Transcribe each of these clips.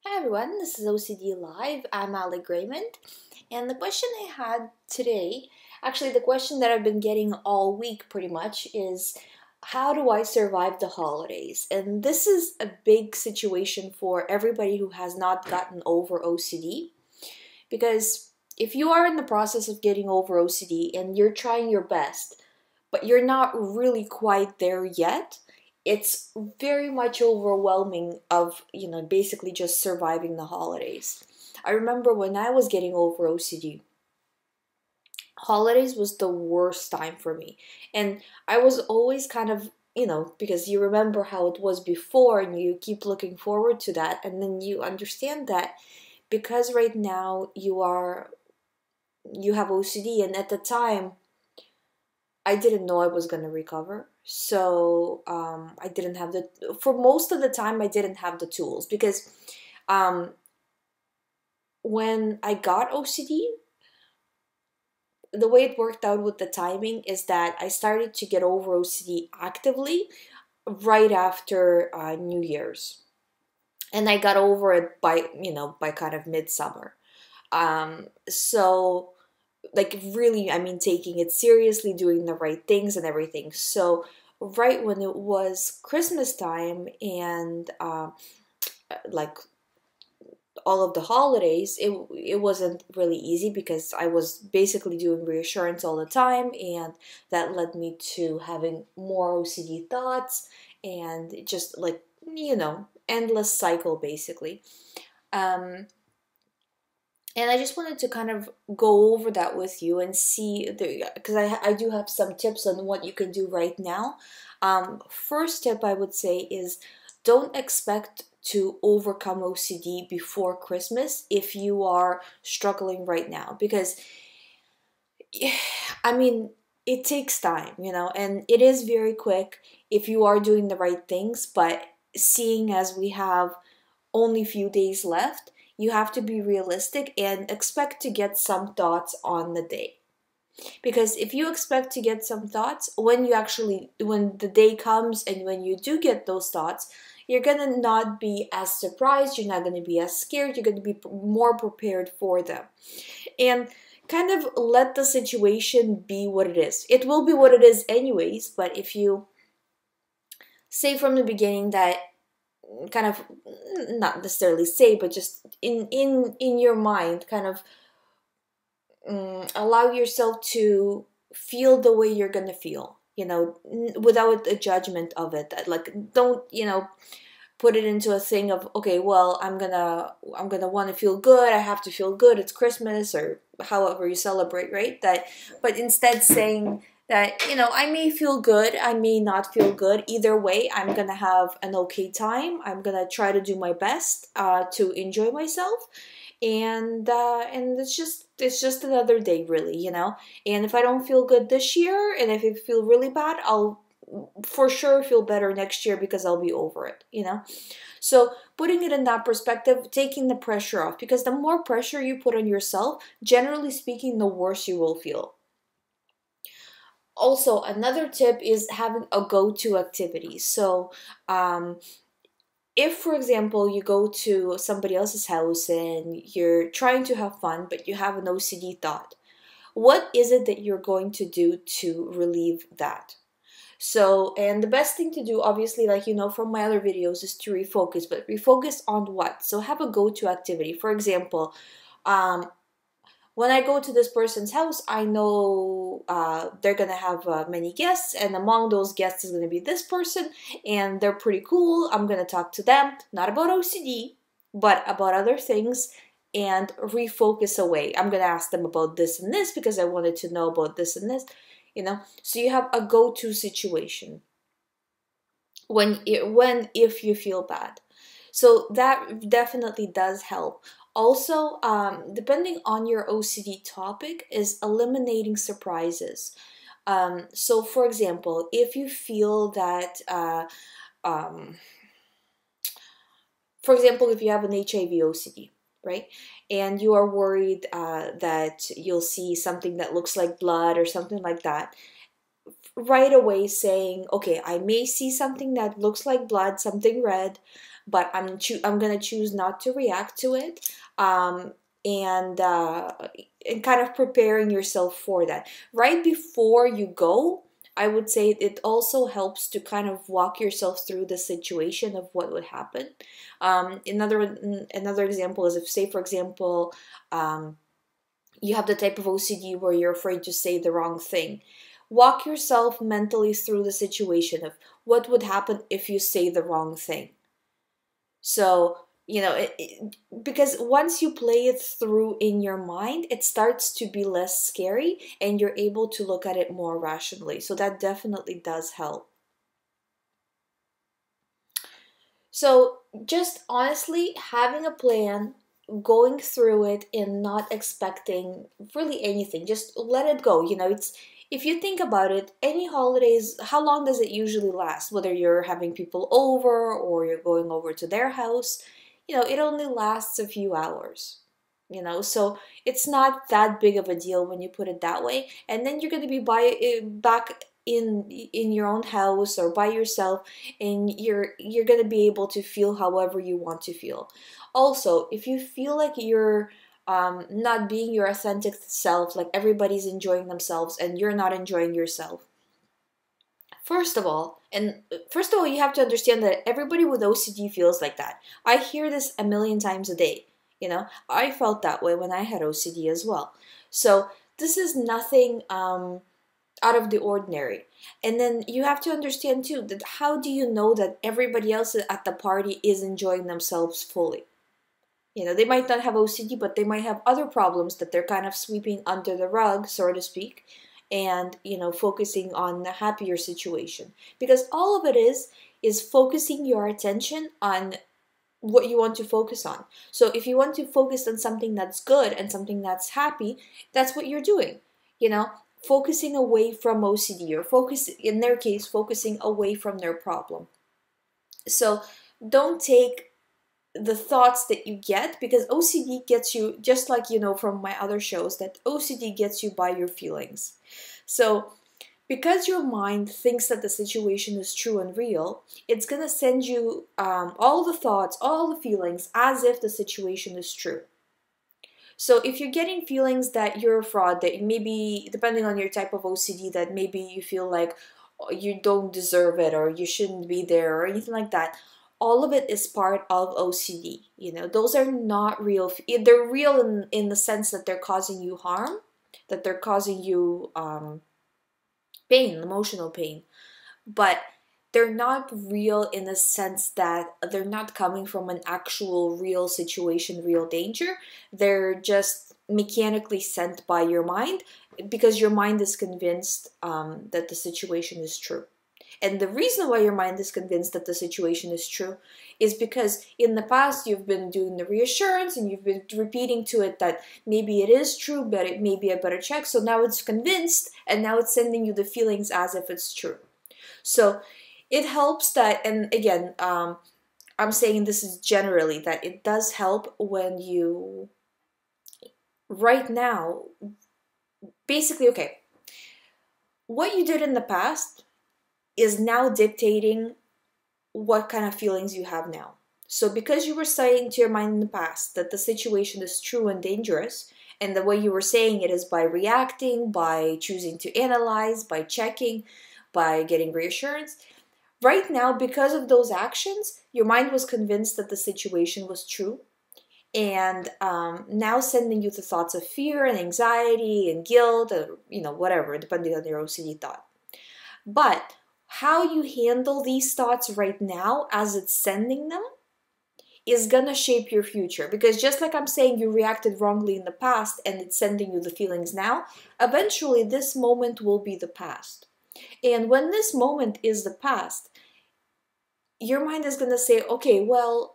Hi everyone, this is OCD Live. I'm Ali Raymond, and the question I had today, actually the question that I've been getting all week pretty much, is how do I survive the holidays? And this is a big situation for everybody who has not gotten over OCD, because if you are in the process of getting over OCD and you're trying your best, but you're not really quite there yet, it's very much overwhelming of, basically just surviving the holidays. I remember when I was getting over OCD, holidays was the worst time for me. And I was always kind of, because you remember how it was before and you keep looking forward to that, and then you understand that because right now you have OCD, and at the time I didn't know I was gonna recover. So I didn't have for most of the time, I didn't have the tools because um, when I got OCD, the way it worked out with the timing is that I started to get over OCD actively right after New Year's. And I got over it by kind of midsummer. So like really, I mean, taking it seriously, doing the right things and everything. So right when it was Christmas time and like all of the holidays, it wasn't really easy because I was basically doing reassurance all the time, and that led me to having more OCD thoughts and just like endless cycle basically. Um, and I just wanted to kind of go over that with you and see, because I do have some tips on what you can do right now. First tip I would say is don't expect to overcome OCD before Christmas if you are struggling right now. Because, I mean, it takes time, and it is very quick if you are doing the right things. But seeing as we have only few days left, you have to be realistic and expect to get some thoughts on the day. Because if you expect to get some thoughts, when the day comes and when you do get those thoughts, you're gonna not be as surprised, you're not gonna be as scared, you're gonna be more prepared for them. And kind of let the situation be what it is. It will be what it is anyways, but if you say from the beginning that, kind of, not necessarily say, but just in your mind, kind of allow yourself to feel the way you're gonna feel, without a judgment of it. Like, don't put it into a thing of, okay, well, I'm gonna want to feel good, I have to feel good, it's Christmas, or however you celebrate, right? That, but instead saying that, I may feel good, I may not feel good, either way I'm gonna have an okay time, I'm gonna try to do my best to enjoy myself. And it's just another day, really, and if I don't feel good this year, and if I feel really bad, I'll for sure feel better next year because I'll be over it. So putting it in that perspective, taking the pressure off, because the more pressure you put on yourself, generally speaking, the worse you will feel. Also, another tip is having a go-to activity. So if, for example, you go to somebody else's house and you're trying to have fun but you have an OCD thought, what is it that you're going to do to relieve that? So, and the best thing to do, obviously, like from my other videos, is to refocus. But refocus on what? So have a go-to activity. For example, um, when I go to this person's house, I know they're gonna have many guests, and among those guests is gonna be this person, and they're pretty cool. I'm gonna talk to them, not about OCD, but about other things, and refocus away. I'm gonna ask them about this and this because I wanted to know about this and this. So you have a go-to situation when if you feel bad. So that definitely does help. Also, depending on your OCD topic, is eliminating surprises. So for example, if you feel that um, for example, if you have an HIV OCD, right, and you are worried that you'll see something that looks like blood or something like that, right away saying, okay, I may see something that looks like blood, something red, but I'm gonna choose not to react to it. And kind of preparing yourself for that right before you go. I would say it also helps to kind of walk yourself through the situation of what would happen. Another example is, if, say for example, you have the type of OCD where you're afraid to say the wrong thing. Walk yourself mentally through the situation of what would happen if you say the wrong thing. So, because once you play it through in your mind, it starts to be less scary and you're able to look at it more rationally. So that definitely does help. So just honestly having a plan, going through it and not expecting really anything, just let it go. It's, if you think about it, any holidays, how long does it usually last? Whether you're having people over or you're going over to their house, it only lasts a few hours. So it's not that big of a deal when you put it that way. And then you're going to be back in your own house or by yourself, and you're going to be able to feel however you want to feel. Also, if you feel like you're not being your authentic self, like everybody's enjoying themselves and you're not enjoying yourself, first of all, you have to understand that everybody with OCD feels like that. I hear this a million times a day. I felt that way when I had OCD as well. So this is nothing out of the ordinary. And then you have to understand too that how do you know that everybody else at the party is enjoying themselves fully? They might not have OCD, but they might have other problems that they're kind of sweeping under the rug, so to speak, and focusing on the happier situation. Because all of it is focusing your attention on what you want to focus on. So if you want to focus on something that's good and something that's happy, that's what you're doing. Focusing away from OCD, or in their case, focusing away from their problem. So don't take the thoughts that you get, because OCD gets you, just like from my other shows, that OCD gets you by your feelings. So because your mind thinks that the situation is true and real, it's going to send you all the thoughts, all the feelings, as if the situation is true. So if you're getting feelings that you're a fraud, that maybe, depending on your type of OCD, that maybe you feel like you don't deserve it or you shouldn't be there or anything like that, all of it is part of OCD. Those are not real. They're real in the sense that they're causing you harm, that they're causing you pain, emotional pain. But they're not real in the sense that they're not coming from an actual real situation, real danger. They're just mechanically sent by your mind because your mind is convinced that the situation is true. And the reason why your mind is convinced that the situation is true is because in the past you've been doing the reassurance and you've been repeating to it that maybe it is true, but it may be a better check. So now it's convinced, and now it's sending you the feelings as if it's true. So it helps that, and again, I'm saying this is generally, that it does help when you, right now, basically, okay, what you did in the past is now dictating what kind of feelings you have now. So because you were saying to your mind in the past that the situation is true and dangerous, and the way you were saying it is by reacting, by choosing to analyze, by checking, by getting reassurance, right now, because of those actions, your mind was convinced that the situation was true, and now sending you the thoughts of fear and anxiety and guilt, or whatever, depending on your OCD thought. But how you handle these thoughts right now as it's sending them is gonna shape your future. Because just like I'm saying, you reacted wrongly in the past and it's sending you the feelings now, eventually this moment will be the past. And when this moment is the past, your mind is going to say, okay, well,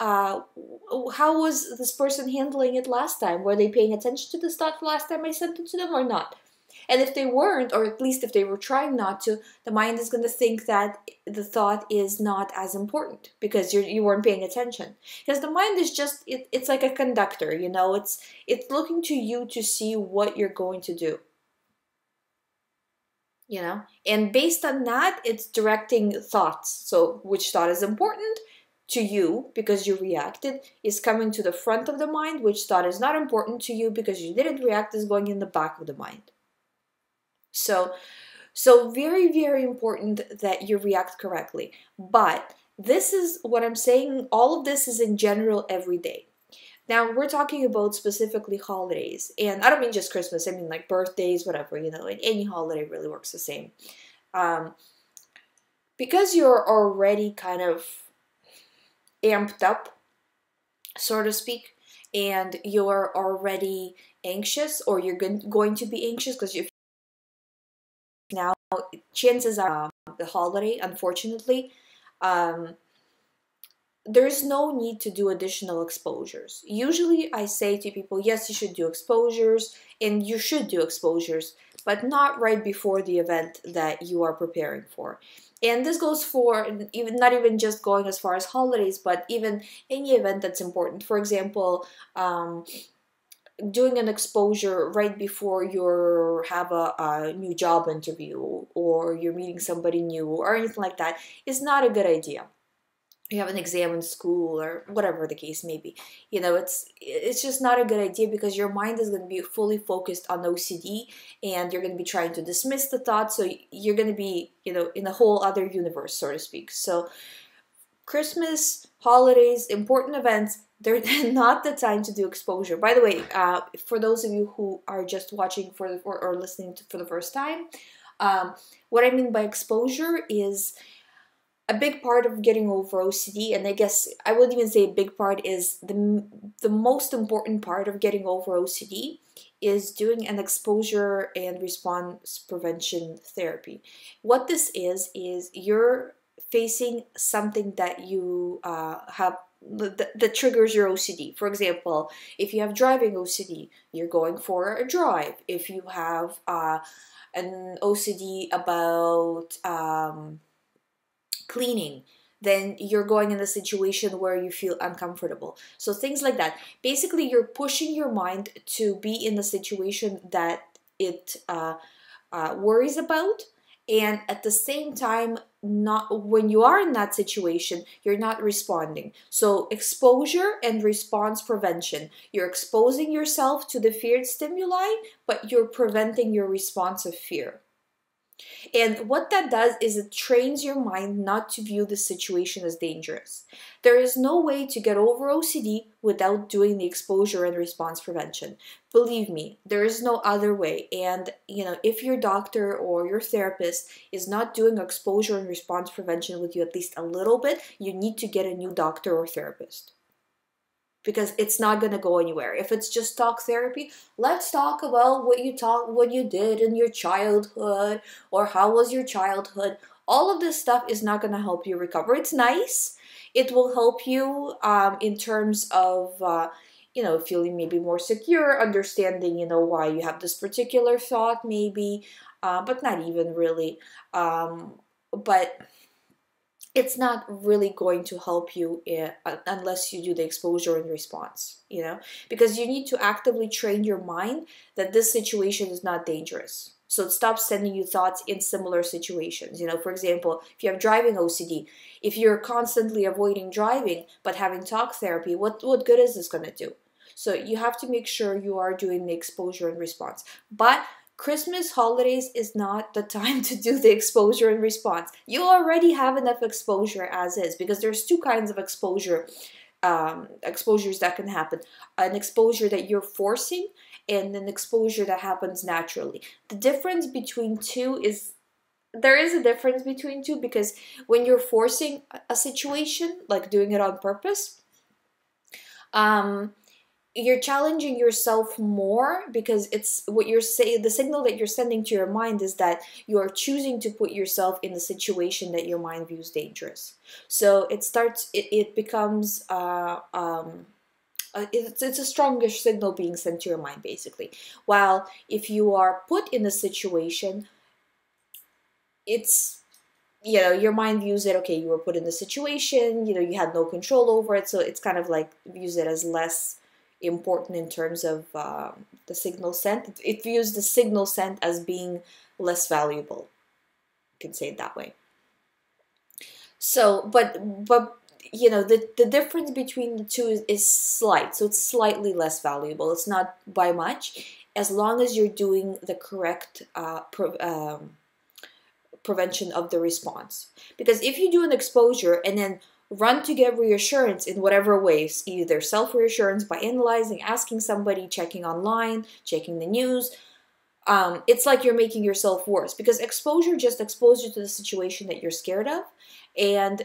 how was this person handling it last time? Were they paying attention to the thought last time I sent it to them or not? And if they weren't, or at least if they were trying not to, the mind is going to think that the thought is not as important because you weren't paying attention. Because the mind is just, it's like a conductor, it's looking to you to see what you're going to do. And based on that, it's directing thoughts. So which thought is important? to you because you reacted is coming to the front of the mind, which thought is not important to you because you didn't react is going in the back of the mind. So very, very important that you react correctly. But this is what I'm saying, all of this is in general every day. Now, we're talking about specifically holidays, and I don't mean just Christmas, I mean like birthdays, whatever, and any holiday really works the same. Because you're already kind of amped up, so to speak, and you're already anxious, or you're going to be anxious because if now chances are the holiday, unfortunately, there's no need to do additional exposures. Usually I say to people, yes, you should do exposures, and you should do exposures, but not right before the event that you are preparing for. And this goes for even not even just going as far as holidays, but even any event that's important. For example, doing an exposure right before you have a new job interview, or you're meeting somebody new, or anything like that is not a good idea. You have an exam in school or whatever the case may be. It's just not a good idea because your mind is going to be fully focused on OCD, and you're going to be trying to dismiss the thoughts, so you're going to be, in a whole other universe, so to speak. So Christmas, holidays, important events, they're not the time to do exposure. By the way, for those of you who are just watching or listening for the first time, what I mean by exposure is a big part of getting over OCD, and I guess I would even say a big part is the most important part of getting over OCD is doing an exposure and response prevention therapy. What this is you're facing something that you have that triggers your OCD. For example, if you have driving OCD, you're going for a drive. If you have an OCD about cleaning, then you're going in a situation where you feel uncomfortable. So things like that. Basically, you're pushing your mind to be in a situation that it worries about, and at the same time, not when you are in that situation, you're not responding. So exposure and response prevention. You're exposing yourself to the feared stimuli, but you're preventing your response of fear. And what that does is it trains your mind not to view the situation as dangerous. There is no way to get over OCD without doing the exposure and response prevention. Believe me, there is no other way. And, if your doctor or your therapist is not doing exposure and response prevention with you at least a little bit, you need to get a new doctor or therapist, because it's not going to go anywhere. If it's just talk therapy, let's talk about what you did in your childhood, or how was your childhood. All of this stuff is not going to help you recover. It's nice. It will help you in terms of, feeling maybe more secure, understanding, why you have this particular thought maybe, but not even really. But it's not really going to help you unless you do the exposure and response, because you need to actively train your mind that this situation is not dangerous. So it stops sending you thoughts in similar situations. For example, if you have driving OCD, if you're constantly avoiding driving but having talk therapy, what good is this going to do? So you have to make sure you are doing the exposure and response. But Christmas, holidays is not the time to do the exposure and response. You already have enough exposure as is, because there's two kinds of exposures that can happen. An exposure that you're forcing, and an exposure that happens naturally. The difference between two is, there is a difference between two, because when you're forcing a situation, like doing it on purpose, you're challenging yourself more, because it's what you're saying, the signal that you're sending to your mind is that you are choosing to put yourself in the situation that your mind views dangerous. So it becomes it's a stronger signal being sent to your mind, basically. While if you are put in a situation, it's, your mind views it, okay, you were put in the situation, you had no control over it, so it's kind of like views it as less important in terms of the signal sent. It views the signal sent as being less valuable. You can say it that way. So, but you know, the difference between the two is slight, so it's slightly less valuable. It's not by much, as long as you're doing the correct prevention of the response. Because if you do an exposure and then run to get reassurance in whatever ways, either self-reassurance by analyzing, asking somebody, checking online, checking the news, it's like you're making yourself worse, because exposure just exposes you to the situation that you're scared of. And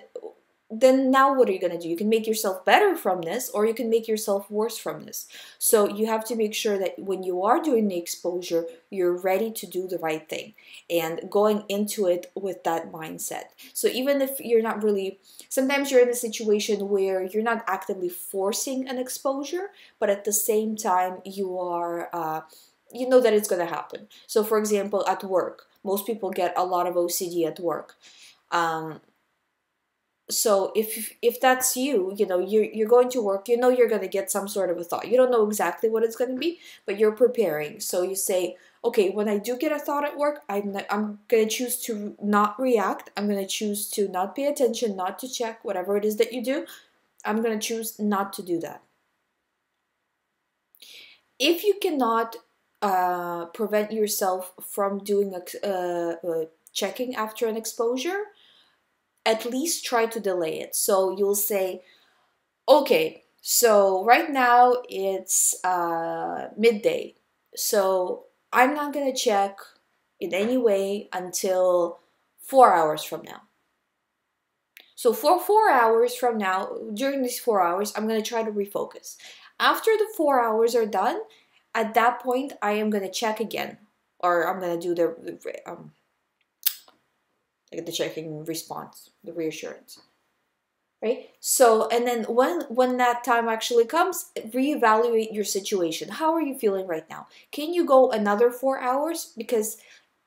then now what are you going to do? You can make yourself better from this, or you can make yourself worse from this. So you have to make sure that when you are doing the exposure, you're ready to do the right thing and going into it with that mindset. So even if you're not really, sometimes you're in a situation where you're not actively forcing an exposure, but at the same time you are, you know that it's going to happen. So for example, at work, most people get a lot of OCD at work. So if that's you, you know, you're going to work, you know you're going to get some sort of a thought. You don't know exactly what it's going to be, but you're preparing. So you say, okay, when I do get a thought at work, I'm going to choose to not react. I'm going to choose to not pay attention, not to check, whatever it is that you do. I'm going to choose not to do that. If you cannot prevent yourself from doing checking after an exposure, at least try to delay it. So you'll say, okay, so right now it's midday, so I'm not gonna check in any way until 4 hours from now. So for 4 hours from now, during these 4 hours, I'm gonna try to refocus. After the 4 hours are done, at that point, I am gonna check again, or I'm gonna do the checking response, the reassurance, right? So, and then when that time actually comes, reevaluate your situation. How are you feeling right now? Can you go another 4 hours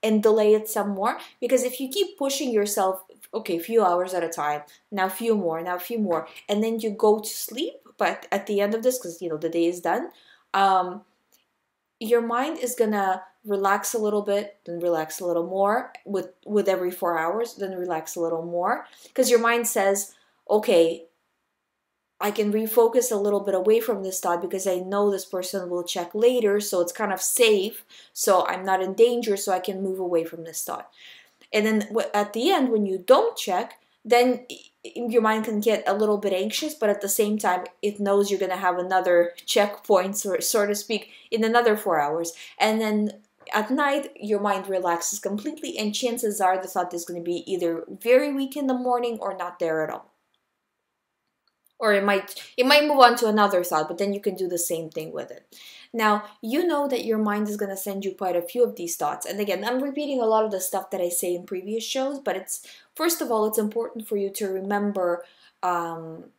and delay it some more? Because if you keep pushing yourself, okay, a few hours at a time, now a few more, now a few more, and then you go to sleep, but at the end of this, because you know the day is done, your mind is gonna relax a little bit, then relax a little more with every 4 hours, then relax a little more, because your mind says, okay, I can refocus a little bit away from this thought because I know this person will check later, so it's kind of safe, so I'm not in danger, so I can move away from this thought. And then at the end, when you don't check, then your mind can get a little bit anxious, but at the same time, it knows you're going to have another checkpoint, so to speak, in another 4 hours. And then at night, your mind relaxes completely, and chances are the thought is going to be either very weak in the morning or not there at all. Or it might move on to another thought, but then you can do the same thing with it. Now, you know that your mind is going to send you quite a few of these thoughts. And again, I'm repeating a lot of the stuff that I say in previous shows, but it's, first of all, it's important for you to remember, you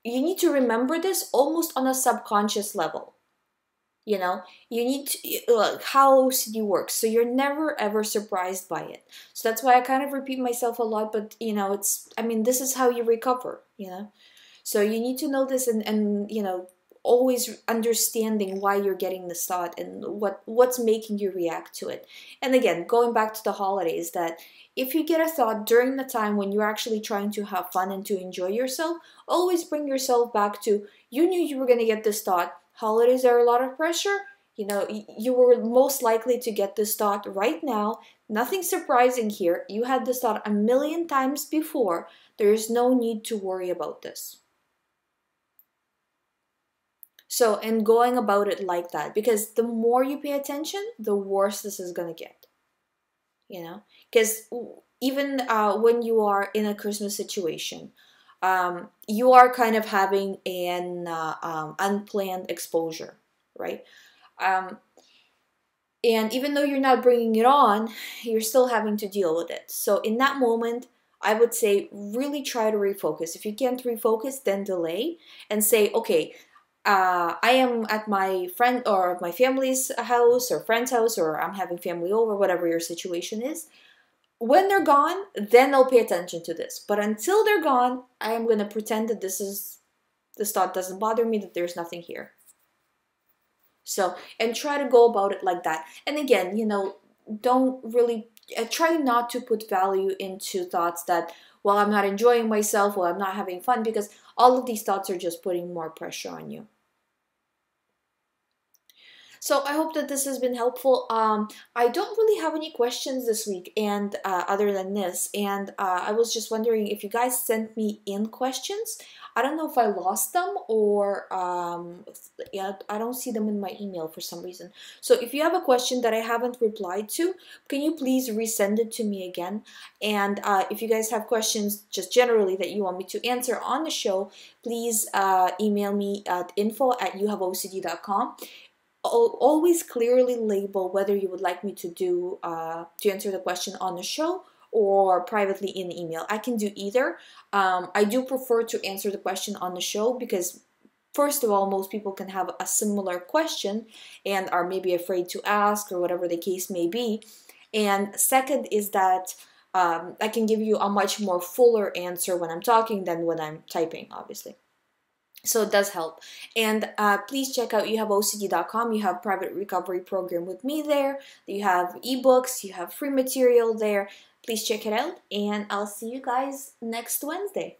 need to remember this almost on a subconscious level. You know, you need to, how OCD works, so you're never ever surprised by it. So that's why I kind of repeat myself a lot, but you know, it's, I mean, this is how you recover, you know. So you need to know this, and you know, always understanding why you're getting this thought and what's making you react to it. And again, going back to the holidays, that if you get a thought during the time when you're actually trying to have fun and to enjoy yourself, always bring yourself back to, you knew you were going to get this thought. Holidays are a lot of pressure. You know, you were most likely to get this thought right now. Nothing surprising here. You had this thought a million times before. There is no need to worry about this. So, and going about it like that, because the more you pay attention, the worse this is going to get. You know, because even when you are in a Christmas situation, you are kind of having an unplanned exposure, right? And even though you're not bringing it on, you're still having to deal with it. So in that moment, I would say really try to refocus. If you can't refocus, then delay and say, okay, I am at my friend or my family's house or friend's house, or I'm having family over, whatever your situation is. When they're gone, then I'll pay attention to this. But until they're gone, I am going to pretend that this thought doesn't bother me, that there's nothing here. So, and try to go about it like that. And again, you know, don't really try not to put value into thoughts that, well, I'm not enjoying myself, well, I'm not having fun, because all of these thoughts are just putting more pressure on you. So I hope that this has been helpful. I don't really have any questions this week, and other than this, and I was just wondering if you guys sent me in questions. I don't know if I lost them, or yeah, I don't see them in my email for some reason. So if you have a question that I haven't replied to, can you please resend it to me again? And if you guys have questions just generally that you want me to answer on the show, please email me at info@youhaveocd.com. Always clearly label whether you would like me to do to answer the question on the show or privately in email. I can do either. I do prefer to answer the question on the show because, first of all, most people can have a similar question and are maybe afraid to ask, or whatever the case may be. And second is that I can give you a much more fuller answer when I'm talking than when I'm typing, obviously. So it does help. And please check out youhaveocd.com. You have private recovery program with me there. You have ebooks. You have free material there. Please check it out. And I'll see you guys next Wednesday.